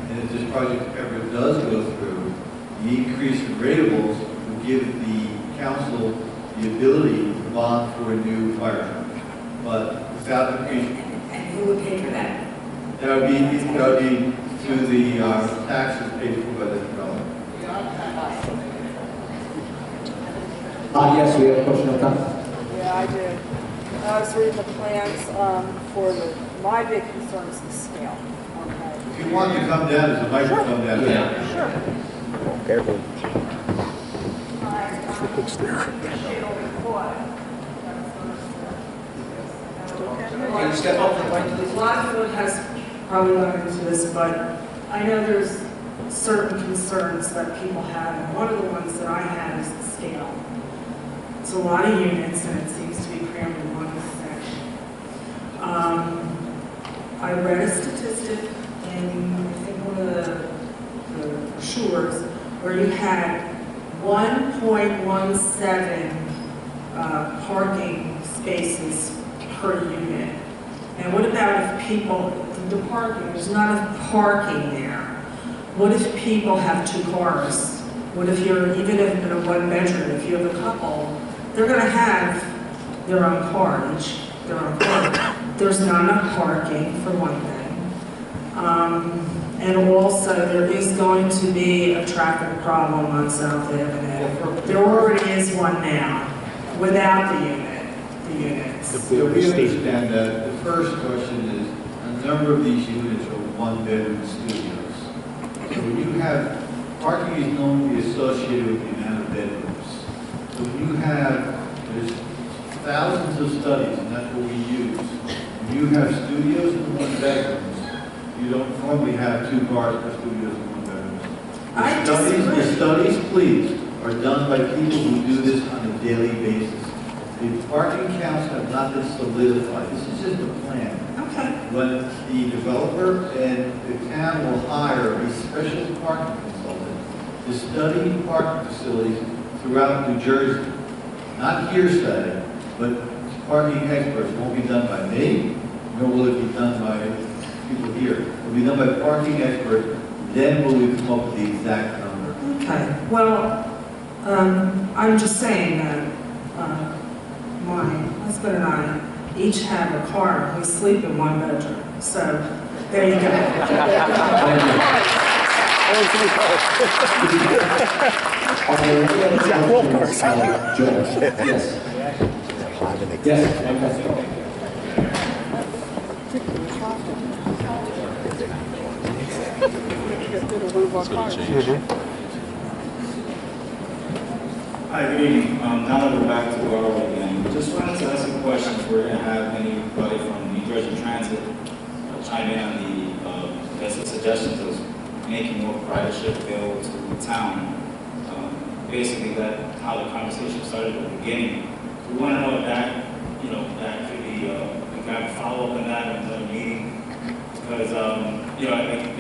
And if this project ever does go through, the increase in ratables would give the council the ability to bond for a new fire truck. But without the increase... And who would pay for that? That would be through the taxes paid for by the developer. Yes, we have a question on that. Yeah, I do. I was reading the plans for my big concern is the scale. Okay. If you want to come down, there's a microphone down there. Sure. Careful. Can you step up to the mic, please? A lot of it has probably gone into this, but I know there's certain concerns that people have, and one of the ones that I have is the scale. It's a lot of units, and it seems to be crammed in one section. I read a statistic in, I think, one of the brochures where you had 1.17 parking spaces per unit. And what about if people, the parking, there's not enough parking there. What if people have 2 cars? What if you're, even if in a 1-bedroom, if you have a couple, they're going to have their own car, each their own car. There's not enough parking, for one thing. And also, there is going to be a traffic problem on South Avenue. There already is one now, without the units. So we understand that the first question is, a number of these units are 1-bedroom studios. So when you have, parking is normally associated with the amount of bedrooms. So when you have, there's thousands of studies, and that's what we use. When you have studios and 1-bedrooms, you don't normally have 2 cars per studios and 1-bedrooms. The studies, please, are done by people who do this on a daily basis. The parking counts have not been solidified. This is just a plan. Okay. When the developer and the town will hire a special parking consultant to study parking facilities throughout New Jersey. Not hearsay, but parking experts. It won't be done by me, nor will it be done by people here. It will be done by parking experts, then will we come up with the exact number. Okay, well, I'm just saying that my husband and I each have a car. We sleep in 1 bedroom. So, there you go. Yes. Hi, good evening. Now that we're back to Garwood again, just wanted to ask some questions. We're going to have anybody from New Jersey Transit chime in on the suggestions of making more private shift available to the town. Basically, that how the conversation started at the beginning. We want to know if that, that could be, we can have a follow-up on that in another meeting. Because, I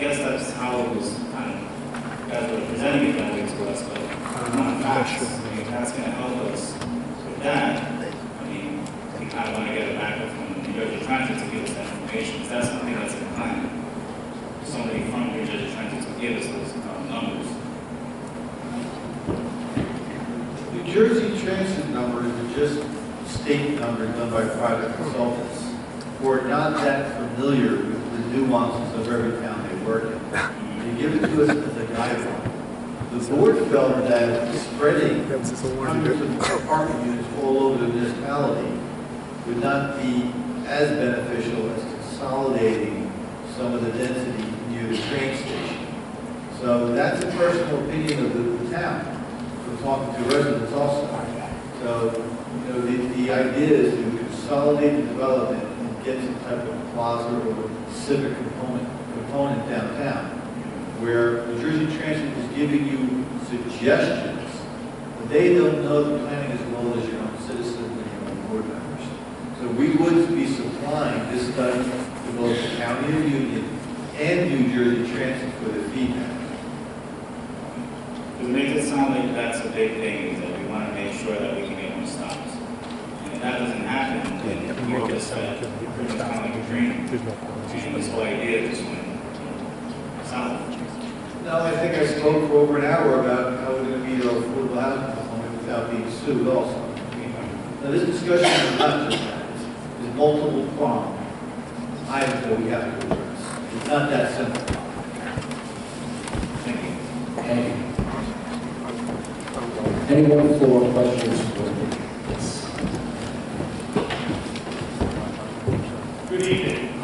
guess that's how it was kind of, you guys were presenting it that way to us, but not facts. That's going to help us with that. We kind of want to get it back from New Jersey Transit to give us that information. Is that something that's in the plan? Somebody from New Jersey Transit to give us those numbers. New Jersey Transit numbers are just state numbers done by private consultants who are not that familiar with the nuances of every town they work in. They give it to us as a guideline. The board felt that spreading hundreds of parking units all over the municipality would not be as beneficial as consolidating some of the density near the train station. So that's a personal opinion of the town, from talking to residents also. So, the idea is to consolidate the development and get some type of plaza or civic component downtown, where New Jersey Transit is giving you suggestions, but they don't know the planning as well as your own citizens and your own board members. So we would be supplying this study to both the County of Union and New Jersey Transit for their feedback. It makes it sound like that's a big thing, is that we want to make sure that we can get more stops. And if that doesn't happen, then we're just pretty much kind of like a dream. And this whole idea just went south. No, I think I spoke for over an hour about how we're going to meet our affordable housing component without being sued also. Now, this discussion is not just that. There's multiple pronged items that we have to address. It's not that simple. Thank you. Thank you. Anyone for questions? Yes. Good evening. I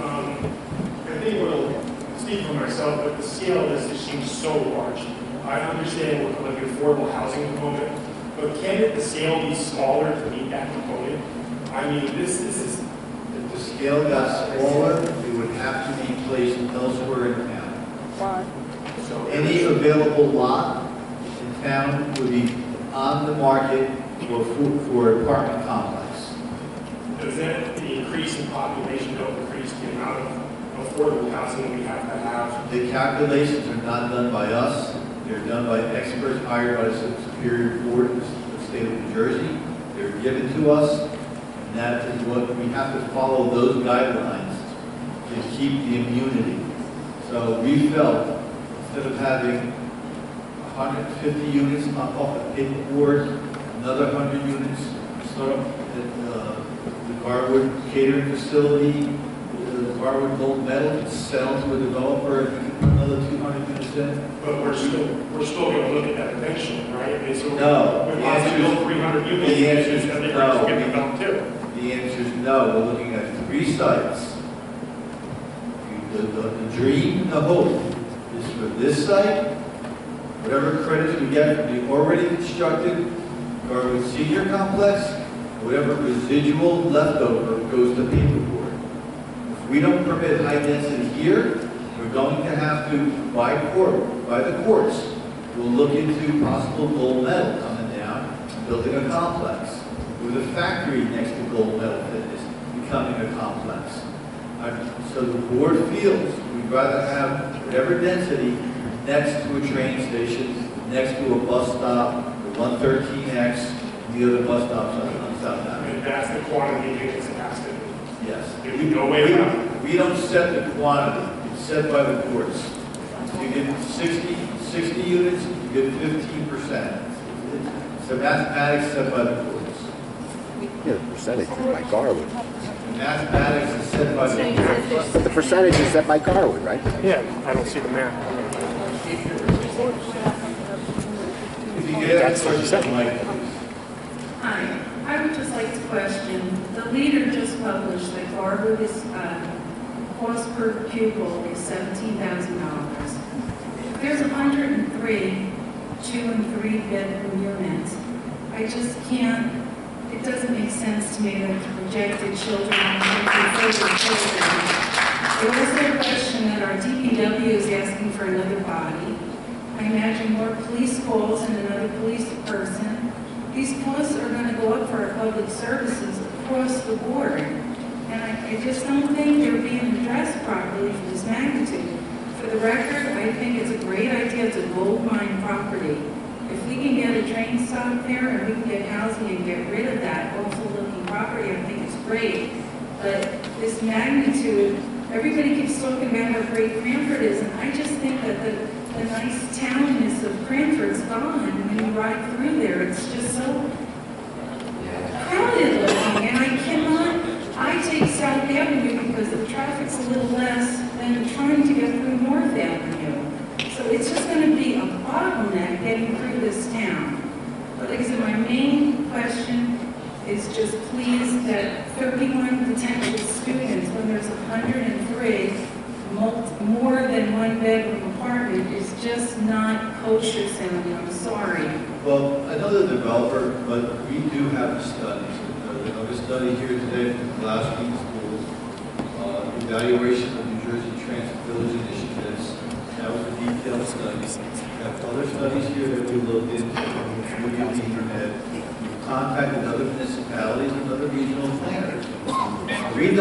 think we'll speak for myself, but the scale of this just seems so large. I understand what the affordable housing component, but can the scale be smaller to meet that component? I mean, this is... If the scale got smaller, it would have to be placed elsewhere in town. So any available lot in town would be on the market for apartment complex. Does that, the increase in population, don't increase the amount of affordable housing we have to have. The calculations are not done by us. They're done by experts hired by the Superior Court of the state of New Jersey. They're given to us, and that is what we have to follow those guidelines to keep the immunity. So we felt, instead of having 150 units off the paperboard, another 100 units, start up at the Garwood catering facility, the Garwood gold medal, and sell to a developer, and we can put another 200 units in. But we're still going to look at that eventually, right? It's No. We're possibly build 300 units. The answer is and they're no. going to get developed too. The answer is no. We're looking at 3 sites. The dream, the hope is for this site, whatever credits we get from the already constructed Garwood Senior Complex, whatever residual leftover goes to paperboard. If we don't permit high density here, we're going to have to, by the courts, we'll look into possible gold medal coming down, building a complex, with a factory next to gold medal fitness, becoming a complex. So the board feels we'd rather have whatever density next to a train station, next to a bus stop, the 113X, and the other bus stops on South Ave. And that's the quantity of units it has to be. Yes. There's no way around it. We don't set the quantity, it's set by the courts. You get 60 units, you get 15%. It's a mathematics set by the courts. Yeah, the percentage is by Garwood. Mathematics is set by the courts. But the percentage is set by Garwood, right? Yeah, I don't see the math. If you get That's what you said. Hi, I would just like to question, the leader just published that Garwood is, cost per pupil is $17,000. There's 103 2- and 3-bedroom units. I just can't, it doesn't make sense to me that the projected children are further children. There was no question that our DPW is asking for another body. I imagine more police calls and another police person. These costs are going to go up for our public services across the board. And I just don't think they're being addressed properly for this magnitude. For the record, I think it's a great idea. It's a gold mine property. If we can get a train stop there and we can get housing and get rid of that awful looking property, I think it's great. But this magnitude, everybody keeps talking about how great Cranford is, and I just think that the nice townness of Cranford's gone. When you ride through there, it's just so crowded looking, and I take South Avenue because the traffic's a little less than trying to get through North Avenue. So it's just going to be a bottleneck getting through this town. But like I said, my main question is just please that 31 potential students, when there's 103, more than 1-bedroom apartment is just not kosher sounding. I'm sorry. Well, I know the developer, but we do have studies. I have a study here today from last week's schools, evaluation of New Jersey Transit Village initiatives. That was a detailed study. We have other studies here that we looked into through the internet. We've contacted other municipalities and other regional planners. We do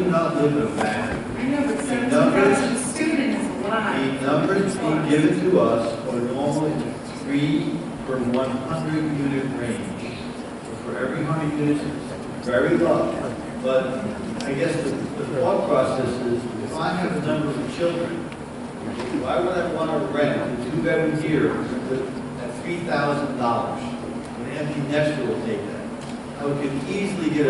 not live in a vacuum. I know, but 17,000 students is a lot. The numbers being given to us are normally 3 per 100 unit range. For every 100 units, it's very low. But I guess the thought process is, if I have a number of children, why would I want to rent a 2-bedroom here at $3,000? An empty nester will take that. I could easily get a...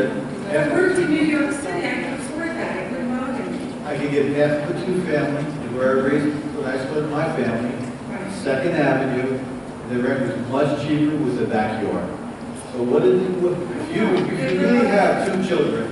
I worked in New York City, I can afford that, it wouldn't bother me. I could get half of a 2-family, and where I raised, when I split my family, 2nd Avenue, and the rent was much cheaper with a backyard. So what if you really have 2 children,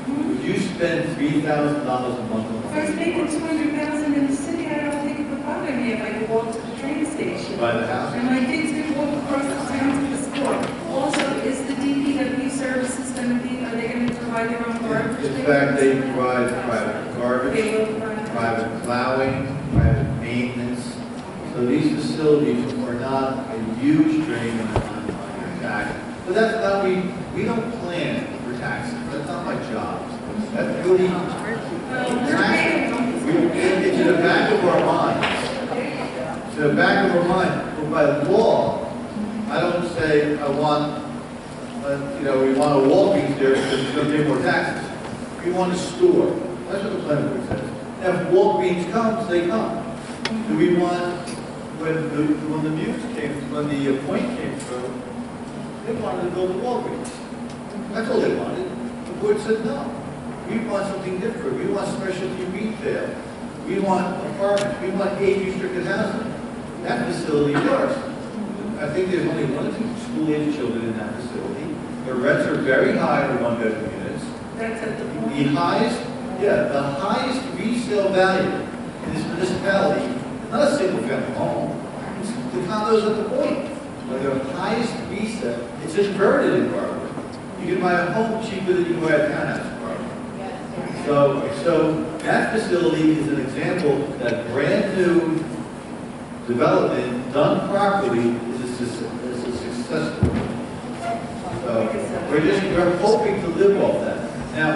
would you spend $3,000 a month on If I was making $200,000 in the city, I don't think it would bother me if I could walk to the train station. Buy the house? And my kids could walk across the town to the school. Also, is the DPW services going to be, are they going to provide their own garbage? In fact, they provide private garbage, They will provide. private plowing, private maintenance. So these facilities are not a huge drain on your tax. But that's not, we don't plan for taxes. That's not my job. That's really, We're paying. we back of our mind, but by law, I don't say I want, we want a Walgreens there because it's going to pay more taxes. We want a store. That's what the planning board says. Now, if Walgreens comes, they come. Do we want, when the Muse came, when the Point came through, they wanted to build a Walgreens. That's all they wanted. The board said no. We want something different. We want specialty retail. We want apartments. We want age-restricted housing. That facility works. I think there's only 1 or 2 school-age children in that facility. The rents are very high for one-bedroom units. That's at the point. The highest resale value in this municipality, not a single-family home. It's the condos at the Point. They're the highest resale. It's inverted in Garwood. You can buy a home cheaper than you buy a townhouse in Garwood. So that facility is an example that brand new development done properly is a success story. So we're hoping to live off that. Now,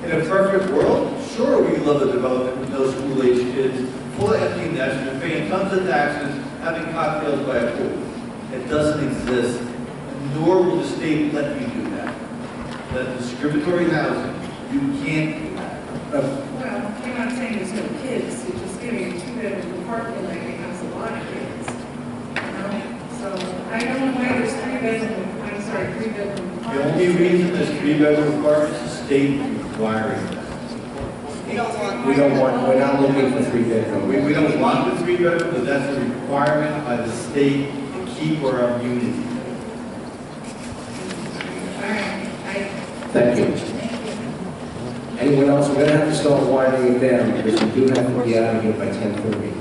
in a perfect world, sure we love a development with no school-age kids, full of empty nesters, paying tons of taxes, having cocktails by a pool. It doesn't exist, nor will the state let you do that. That discriminatory housing, you can't do that. Well, you're not saying there's no kids, you're just giving a 2-bedroom apartment like it has a lot of kids. So I don't know why there's 3-bedroom, 3-bedroom apartments. The only reason there's 3-bedroom apartments is state requiring that. We're not looking for 3-bedroom. We don't want the 3-bedroom, but that's a requirement by the state to keep our immunity. Thank you. Anyone else? We're going to have to start winding it down because we do have to be out of here by 10:30.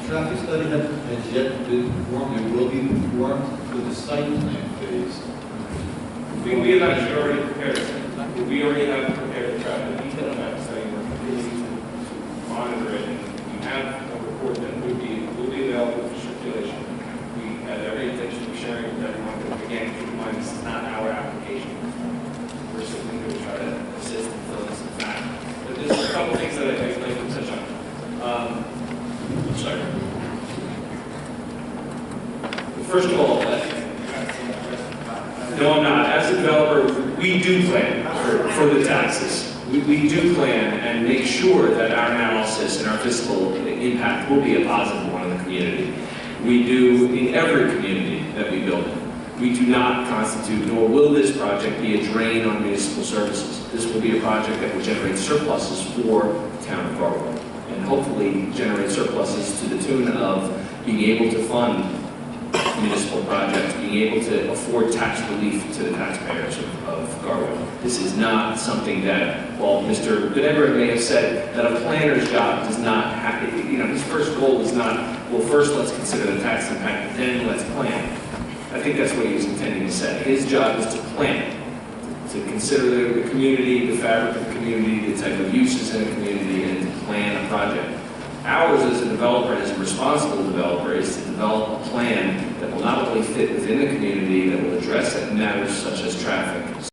Traffic study has yet been performed. It will be performed for the site plan phase. We have actually already prepared it. We already have prepared the traffic detail map study. We're continuing to monitor it. And we have a report that will be available for circulation. We have every intention of sharing it with everyone. But again, keep in mind, this is not our application. We're simply going to try to assist in filling some time. But there's a couple things that I'd like to touch on. I'm sorry. First of all, no, I'm not. As a developer, we do plan for the taxes. We do plan and make sure that our analysis and our fiscal impact will be a positive one in the community. We do in every community that we build in. We do not constitute, nor will this project be a drain on municipal services. This will be a project that will generate surpluses for the town of Garwood, and hopefully generate surpluses to the tune of being able to fund municipal projects, being able to afford tax relief to the taxpayers of Garwood. This is not something that, while Mr. Benebra may have said that a planner's job does not have, his first goal is not, well, first let's consider the tax impact, then let's plan. I think that's what he was intending to say. His job is to plan, to consider the community, the fabric of the community, the type of uses in a community, and to plan a project. Ours as a developer, as a responsible developer, is to develop a plan that will not only fit within the community, that will address matters such as traffic,